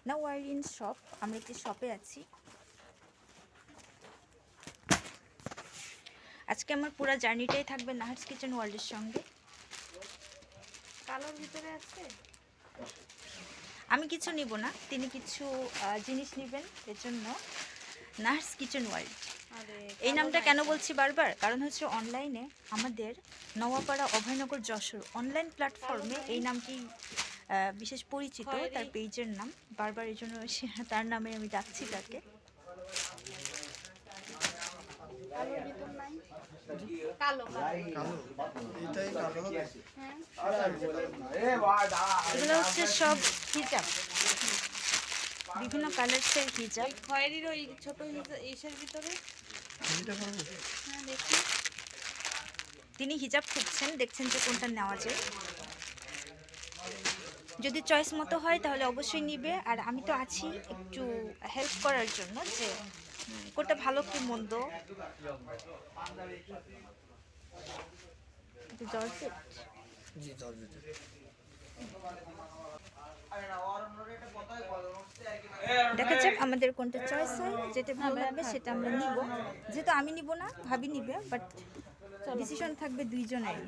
Now R in shop. আমরা একটি শপে আছি। আজকে আমার পুরো জার্নিটাই থাকবে নাহার্স কিচেন ওয়ার্ল্ডের সঙ্গে। কালোর ভিতরে আছে। আমি কিছু নিব না, তিনি কিছু জিনিস নেবেন, এর জন্য নাহার্স কিচেন ওয়ার্ল্ড। এই নামটা কেন বলছি বারবার, কারণ হচ্ছে অনলাইনে আমাদের নওয়াপাড়া অভয়নগর যশোর অনলাইন প্ল্যাটফর্মে এই নামটি বিশেষ পরিচিত, তার পেজের নাম। বারবার এই জন্য তার নামে আমি ডাকছি তাকে। এগুলো হচ্ছে সব হিজাব, বিভিন্ন কালার্সের হিজাব। খয়েরির ওই ছোট ইসের ভিতরে দেখি। তিনি হিজাব খুঁজছেন, দেখছেন যে কোনটা নেওয়া যায়। যদি চয়েস মতো হয় তাহলে অবশ্যই নিবে, আর আমি তো আছি একটু হেল্প করার জন্য, যে কোনটা ভালো কি মন্দ। জর্জেট, জি জর্জেট। দেখা যাক আমাদের কোনটা চয়েস হয়, যেটা ভালো লাগবে সেটা আমরা নিব। যেহেতু আমি নিব না, ভাবি নিবে, বাট ডিসিশন থাকবে দুইজনের।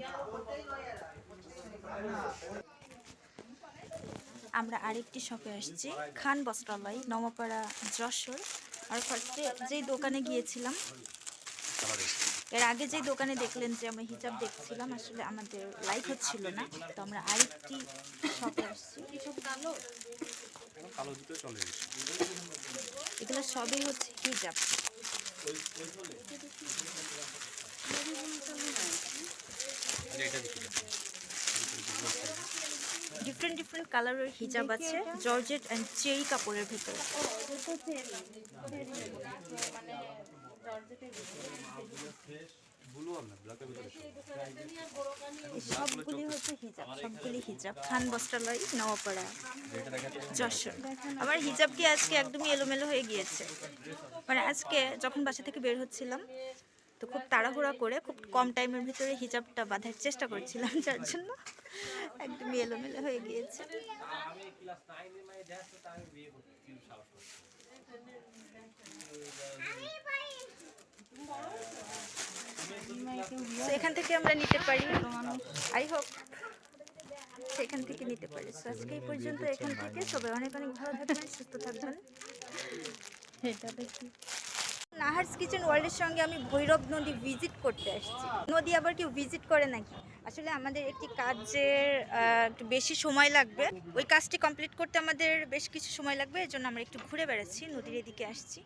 আমরা আরেকটি শপে আসছি, খান বস্ত্রালয়, নওয়াপাড়া যশোর। আর ফার্স্টে যেই দোকানে গিয়েছিলাম, এর আগে যেই দোকানে দেখলেন যে আমরা হিজাব দেখছিলাম, আসলে আমাদের লাইক হচ্ছিল না, তো আমরা আরেকটি শপে আসছি। এগুলো সবই হচ্ছে হিজাব। ডিফারেন্ট ডিফারেন্ট কালারের হিজাব আছে, জর্জেট অ্যান্ড চেরি কাপড়ের ভিতরে। সবগুলি হচ্ছে হিজাব, সবগুলি হিজাব। খান বস্ত্রালয়, নওয়াপাড়া যশোর। আমার হিজাবটি আজকে একদমই এলোমেলো হয়ে গিয়েছে, মানে আজকে যখন বাসা থেকে বের হচ্ছিলাম তো খুব তাড়াহুড়া করে খুব কম টাইমের ভিতরে হিজাবটা বাঁধার চেষ্টা করছিলাম, যার জন্য একদমই এলোমেলো হয়ে গিয়েছে। এখান থেকে আমরা নিতে পারি, আই হোপ সেখান থেকে নিতে পারি। আজকে এই পর্যন্ত, এখান থেকে সবাই অনেক অনেক ভালো থাকবেন, সুস্থ থাকবেন। এটা দেখি নাহার্স কিচেন ওয়ার্ল্ডের সঙ্গে আমি ভৈরব নদী ভিজিট করতে আসছি। নদী আবার কেউ ভিজিট করে নাকি? আসলে আমাদের একটি কাজের একটু বেশি সময় লাগবে, ওই কাজটি কমপ্লিট করতে আমাদের বেশ কিছু সময় লাগবে, এর জন্য আমরা একটু ঘুরে বেড়াচ্ছি, নদীর এদিকে আসছি।